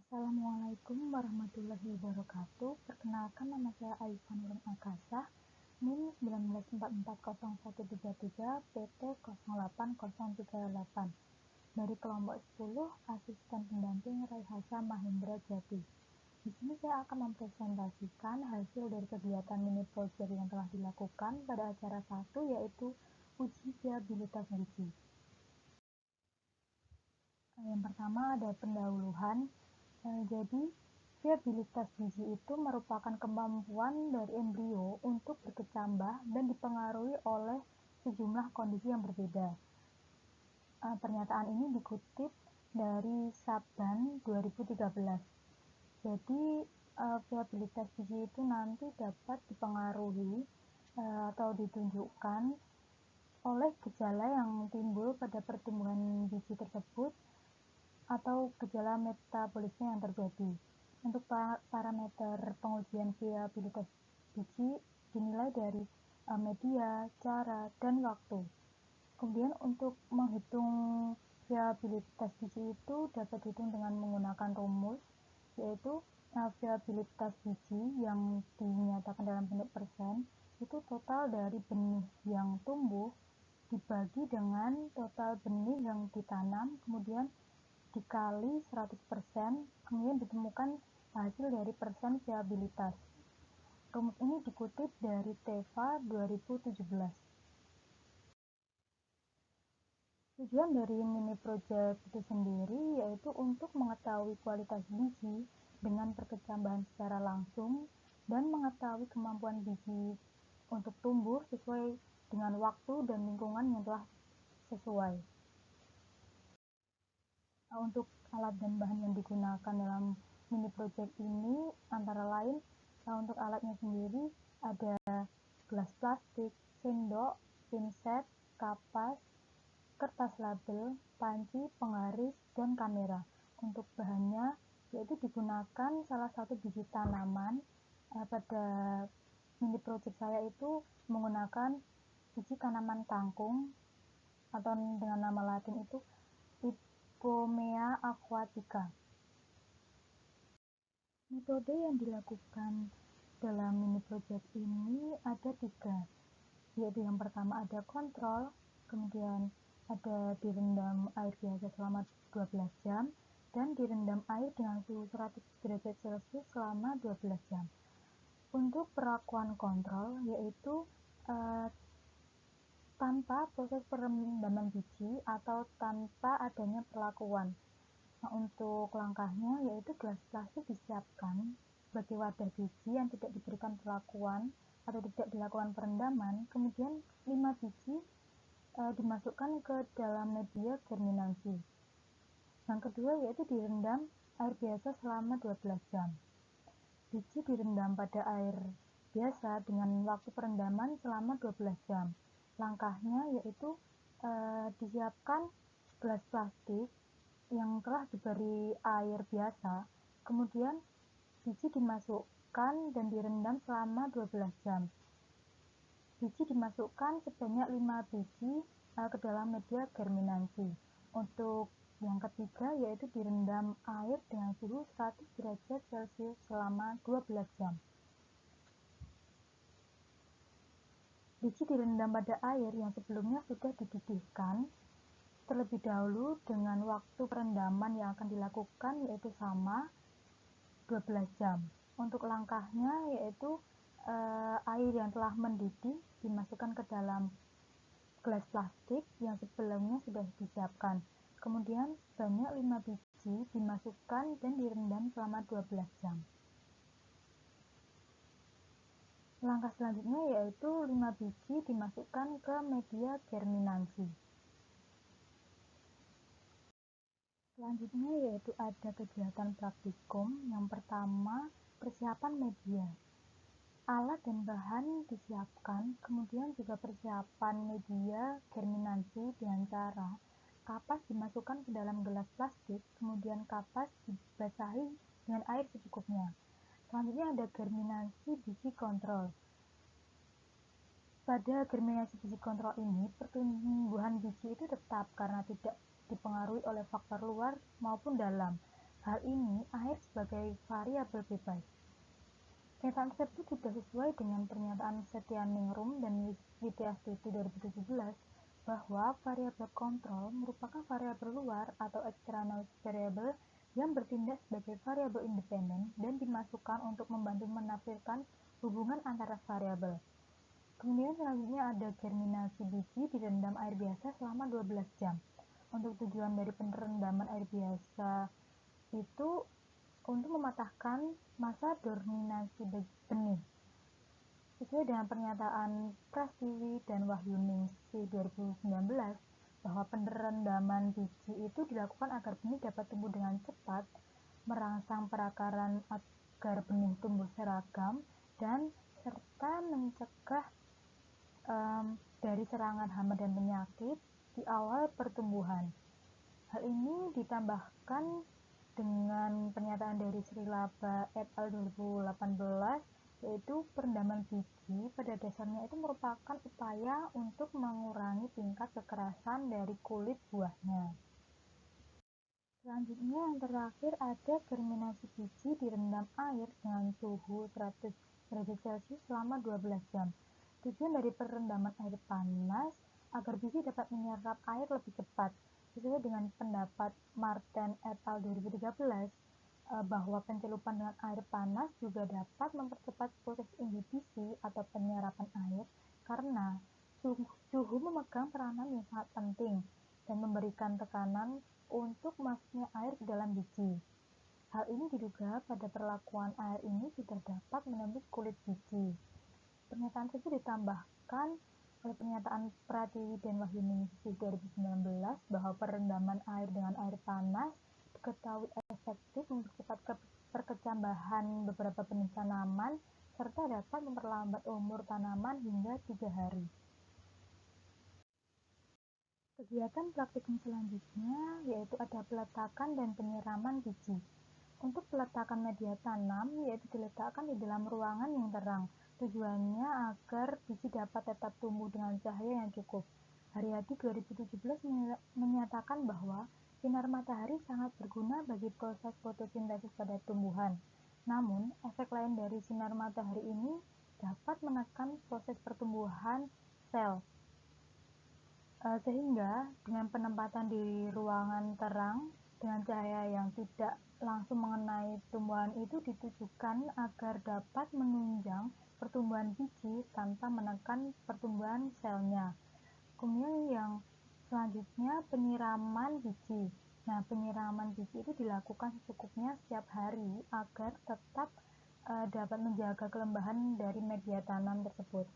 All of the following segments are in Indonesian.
Assalamualaikum warahmatullahi wabarakatuh. Perkenalkan, nama saya Aifan Nurul Akasa, NIM 19440133 PT 080038 dari kelompok 10 Asisten Pendamping Raihasa Mahendra Jati. Di sini saya akan mempresentasikan hasil dari kegiatan mini project yang telah dilakukan pada acara 1, yaitu uji viabilitas biji. Yang pertama ada pendahuluan. Jadi, viabilitas biji itu merupakan kemampuan dari embrio untuk berkecambah dan dipengaruhi oleh sejumlah kondisi yang berbeda. Pernyataan ini dikutip dari Sabban 2013. Jadi, viabilitas biji itu nanti dapat dipengaruhi atau ditunjukkan oleh gejala yang timbul pada pertumbuhan biji tersebut atau gejala metabolisme yang terjadi. Untuk parameter pengujian viabilitas biji dinilai dari media, cara, dan waktu. Kemudian untuk menghitung viabilitas biji itu dapat dihitung dengan menggunakan rumus, yaitu viabilitas biji yang dinyatakan dalam bentuk persen itu total dari benih yang tumbuh dibagi dengan total benih yang ditanam, kemudian dikali 100%, kemudian ditemukan hasil dari persen viabilitas. Rumus ini dikutip dari TEVA 2017. Tujuan dari mini project itu sendiri yaitu untuk mengetahui kualitas biji dengan perkecambahan secara langsung dan mengetahui kemampuan biji untuk tumbuh sesuai dengan waktu dan lingkungan yang telah sesuai. Untuk alat dan bahan yang digunakan dalam mini project ini antara lain untuk alatnya sendiri ada gelas plastik, sendok, pinset, kapas, kertas label, panci, penggaris, dan kamera. Untuk bahannya yaitu digunakan salah satu biji tanaman. Pada mini project saya itu menggunakan biji tanaman kangkung atau dengan nama latin itu Ipomea aquatica. Metode yang dilakukan dalam mini project ini ada 3, yaitu yang pertama ada kontrol, kemudian ada direndam air biasa selama 12 jam, dan direndam air dengan suhu 100 derajat Celcius selama 12 jam. Untuk perlakuan kontrol yaitu tanpa proses perendaman biji atau tanpa adanya perlakuan. Untuk langkahnya yaitu gelas plastik disiapkan sebagai wadah biji yang tidak diberikan perlakuan atau tidak dilakukan perendaman, kemudian 5 biji dimasukkan ke dalam media germinasi. Yang kedua yaitu direndam air biasa selama 12 jam. Biji direndam pada air biasa dengan waktu perendaman selama 12 jam. Langkahnya yaitu disiapkan gelas plastik yang telah diberi air biasa, kemudian biji dimasukkan dan direndam selama 12 jam. Biji dimasukkan sebanyak 5 biji ke dalam media germinasi. Untuk yang ketiga yaitu direndam air dengan suhu 100 derajat Celcius selama 12 jam. Biji direndam pada air yang sebelumnya sudah dididihkan terlebih dahulu dengan waktu perendaman yang akan dilakukan yaitu sama 12 jam. Untuk langkahnya yaitu air yang telah mendidih dimasukkan ke dalam gelas plastik yang sebelumnya sudah disiapkan. Kemudian sebanyak 5 biji dimasukkan dan direndam selama 12 jam. Langkah selanjutnya yaitu 5 biji dimasukkan ke media germinasi. Selanjutnya yaitu ada kegiatan praktikum. Yang pertama, persiapan media. Alat dan bahan disiapkan, kemudian juga persiapan media germinasi dengan cara kapas dimasukkan ke dalam gelas plastik, kemudian kapas dibasahi dengan air secukupnya. Selanjutnya ada germinasi biji kontrol. Pada germinasi biji kontrol ini, pertumbuhan biji itu tetap karena tidak dipengaruhi oleh faktor luar maupun dalam. hal ini air sebagai variabel bebas. Pernyataan tersebut tidak sesuai dengan pernyataan Setianingrum dan Widyastuti 2017 bahwa variabel kontrol merupakan variabel luar atau external variable yang bertindak sebagai variabel independen dan dimasukkan untuk membantu menafsirkan hubungan antara variabel. Kemudian selanjutnya ada germinasi biji direndam air biasa selama 12 jam. Untuk tujuan dari perendaman air biasa itu untuk mematahkan masa dorminasi benih. Sesuai dengan pernyataan Prastiwi dan Wahyuningsi 2019 bahwa perendaman biji itu dilakukan agar benih dapat tumbuh dengan cepat, merangsang perakaran agar benih tumbuh seragam, dan serta mencegah dari serangan hama dan penyakit di awal pertumbuhan. Hal ini ditambahkan dengan pernyataan dari Sri Laba et al. 2018, yaitu perendaman biji pada dasarnya itu merupakan upaya untuk mengurangi tingkat kekerasan dari kulit buahnya. Selanjutnya yang terakhir ada germinasi biji direndam air dengan suhu 100 derajat Celcius selama 12 jam. Tujuan dari perendaman air panas agar biji dapat menyerap air lebih cepat. Sesuai dengan pendapat Marten et al. 2013 bahwa pencelupan dengan air panas juga dapat mempercepat proses inhibisi atau penyerapan air karena suhu memegang peranan yang sangat penting dan memberikan tekanan untuk masuknya air ke dalam biji. Hal ini diduga pada perlakuan air ini sudah dapat menembus kulit biji. Pernyataan tersebut ditambahkan oleh pernyataan Pratiwi dan Wahyuningsi 2019 bahwa perendaman air dengan air panas diketahui efektif mempercepat perkecambahan beberapa benih tanaman serta dapat memperlambat umur tanaman hingga 3 hari. Kegiatan praktikum selanjutnya yaitu ada peletakan dan penyiraman biji. Untuk peletakan media tanam yaitu diletakkan di dalam ruangan yang terang. Tujuannya agar biji dapat tetap tumbuh dengan cahaya yang cukup. Haryadi 2017 menyatakan bahwa sinar matahari sangat berguna bagi proses fotosintesis pada tumbuhan. Namun, efek lain dari sinar matahari ini dapat menekan proses pertumbuhan sel. Sehingga dengan penempatan di ruangan terang dengan cahaya yang tidak langsung mengenai tumbuhan itu ditujukan agar dapat menunjang pertumbuhan biji tanpa menekan pertumbuhan selnya. Kemudian yang selanjutnya penyiraman biji. Nah, penyiraman biji itu dilakukan secukupnya setiap hari agar tetap dapat menjaga kelembahan dari media tanam tersebut.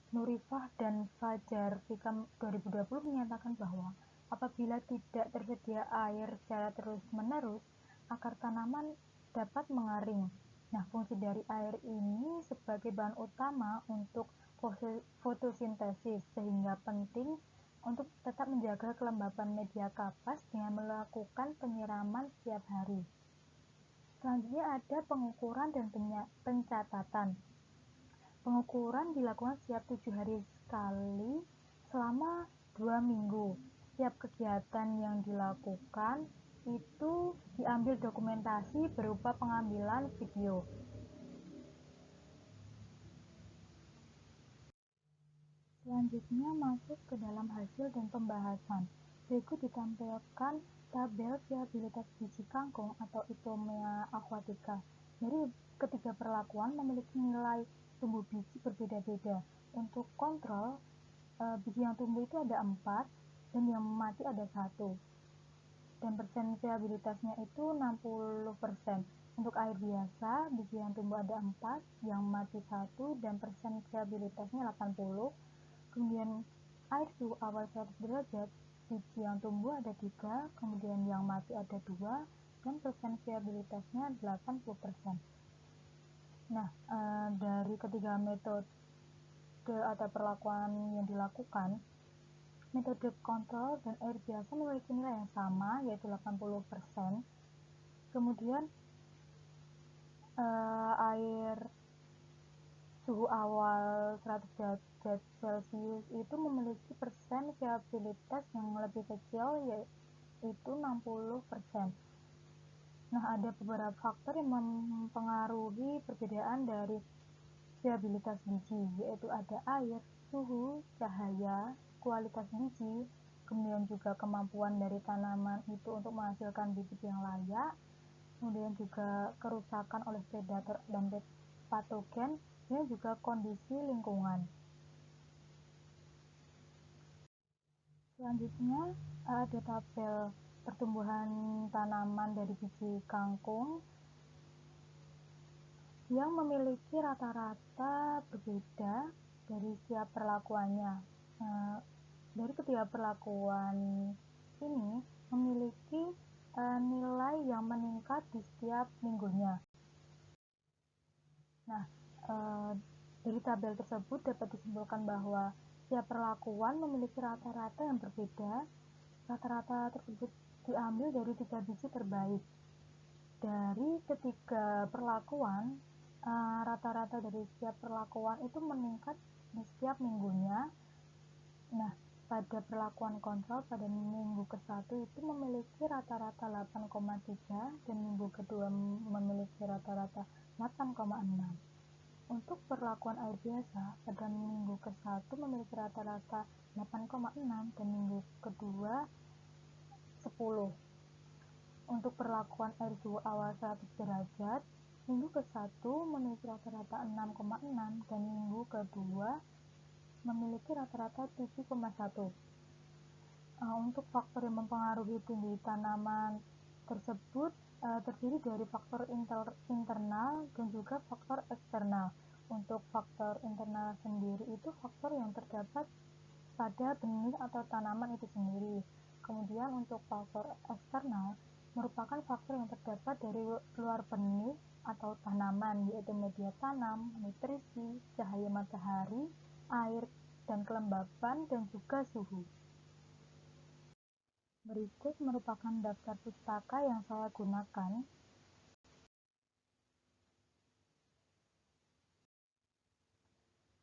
Nurifah dan Fajar Fikam 2020 menyatakan bahwa apabila tidak tersedia air secara terus-menerus, akar tanaman dapat mengaring. Nah, fungsi dari air ini sebagai bahan utama untuk fotosintesis, sehingga penting untuk tetap menjaga kelembapan media kapas dengan melakukan penyiraman setiap hari. Selanjutnya ada pengukuran dan pencatatan. Pengukuran dilakukan setiap 7 hari sekali selama 2 minggu. Setiap kegiatan yang dilakukan itu diambil dokumentasi berupa pengambilan video. Selanjutnya masuk ke dalam hasil dan pembahasan. Berikut ditampilkan tabel viabilitas biji kangkung atau Ipomoea aquatica. Dari ketiga perlakuan memiliki nilai tumbuh biji berbeda-beda. Untuk kontrol, biji yang tumbuh itu ada 4 dan yang mati ada 1. Dan persen viabilitasnya itu 60%. Untuk air biasa, biji yang tumbuh ada 4, yang mati 1, dan persen viabilitasnya 80. Kemudian air suhu awal 100 derajat, biji yang tumbuh ada 3, kemudian yang mati ada 2, dan persen viabilitasnya 80%. Nah, dari ketiga metode atau perlakuan yang dilakukan, metode kontrol dan air biasa memiliki nilai yang sama, yaitu 80%. Kemudian air suhu awal 100 derajat Celcius itu memiliki persen viabilitas yang lebih kecil, yaitu 60%. Nah, ada beberapa faktor yang mempengaruhi perbedaan dari viabilitas biji, yaitu ada air, suhu, cahaya, kualitas biji, kemudian juga kemampuan dari tanaman itu untuk menghasilkan bibit yang layak, kemudian juga kerusakan oleh predator dan patogen, dan juga kondisi lingkungan. Selanjutnya ada tabel pertumbuhan tanaman dari biji kangkung yang memiliki rata-rata berbeda dari setiap perlakuannya. Dari ketiga perlakuan ini memiliki nilai yang meningkat di setiap minggunya. Nah, dari tabel tersebut dapat disimpulkan bahwa setiap perlakuan memiliki rata-rata yang berbeda. Rata-rata tersebut diambil dari 3 biji terbaik. Dari ketiga perlakuan, rata-rata dari setiap perlakuan itu meningkat di setiap minggunya. Nah, pada perlakuan kontrol pada minggu ke-1 itu memiliki rata-rata 8,3 dan minggu kedua memiliki rata-rata 8,6. Untuk perlakuan air biasa pada minggu ke-1 memiliki rata-rata 8,6 dan minggu kedua 10. Untuk perlakuan air suhu awal 100 derajat, minggu ke-1 memiliki rata-rata 6,6 dan minggu kedua memiliki rata-rata 7,1. Untuk faktor yang mempengaruhi tinggi tanaman tersebut terdiri dari faktor internal dan juga faktor eksternal. Untuk faktor internal sendiri itu faktor yang terdapat pada benih atau tanaman itu sendiri. Kemudian untuk faktor eksternal merupakan faktor yang terdapat dari luar benih atau tanaman, yaitu media tanam, nutrisi, cahaya matahari, air, dan kelembapan, dan juga suhu. Berikut merupakan daftar pustaka yang saya gunakan.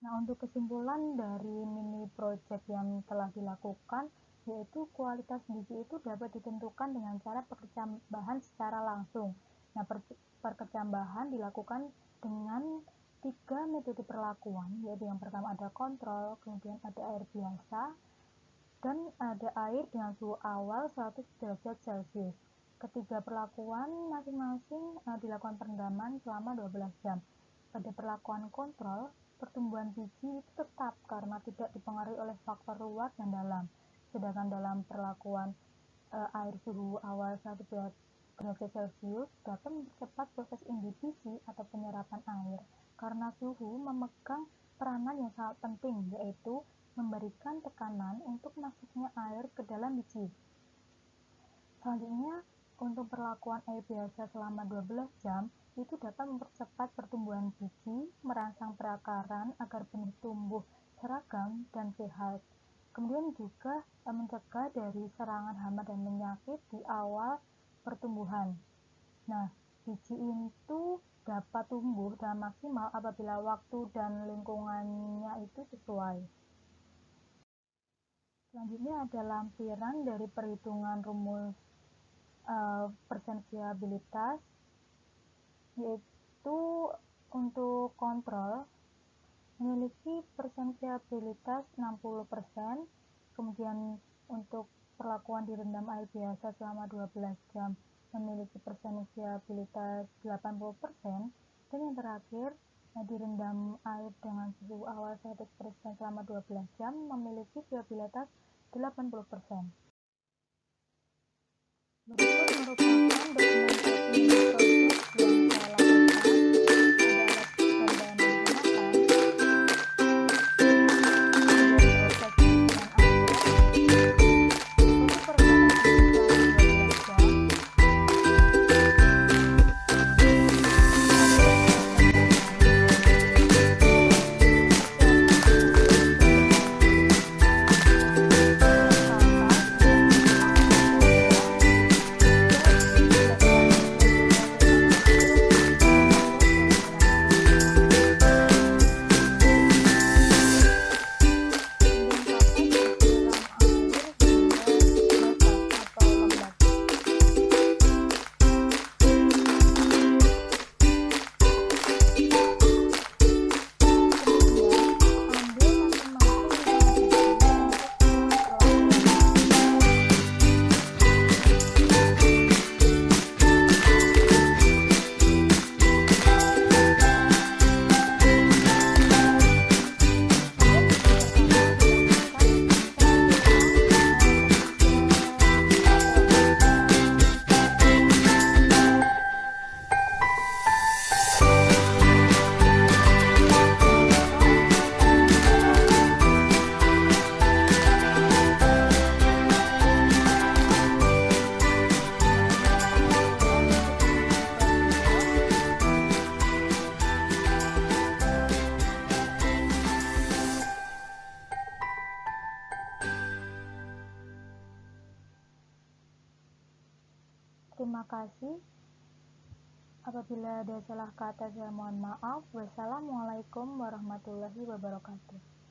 Nah, untuk kesimpulan dari mini project yang telah dilakukan, yaitu kualitas biji itu dapat ditentukan dengan cara perkecambahan secara langsung. Nah, perkecambahan dilakukan dengan 3 metode perlakuan, yaitu yang pertama ada kontrol, kemudian ada air biasa, dan ada air dengan suhu awal 100 derajat Celcius. Ketiga perlakuan masing-masing dilakukan perendaman selama 12 jam. Pada perlakuan kontrol, pertumbuhan biji itu tetap karena tidak dipengaruhi oleh faktor luar dan dalam. Sedangkan dalam perlakuan air suhu awal 100 derajat Celcius dapat mempercepat proses inhibisi atau penyerapan air karena suhu memegang peranan yang sangat penting, yaitu memberikan tekanan untuk masuknya air ke dalam biji. Selanjutnya, untuk perlakuan air biasa selama 12 jam itu dapat mempercepat pertumbuhan biji, merangsang perakaran agar benih tumbuh seragam dan sehat. Kemudian juga mencegah dari serangan hama dan penyakit di awal pertumbuhan. Nah, biji itu dapat tumbuh dan maksimal apabila waktu dan lingkungannya itu sesuai. Selanjutnya ada lampiran dari perhitungan rumus persen viabilitas, yaitu untuk kontrol memiliki persen viabilitas 60%, kemudian untuk perlakuan direndam air biasa selama 12 jam memiliki persen viabilitas 80%, dan yang terakhir direndam air dengan suhu awal 100% selama 12 jam memiliki viabilitas 80%. Berikut merupakan dokumentasi proses yang saya lakukan. Ada alat gambar yang digunakan, kemudian proses pengisian air, untuk perendaman air selama 12 jam. Terima kasih. Apabila ada salah kata, saya mohon maaf. Wassalamualaikum warahmatullahi wabarakatuh.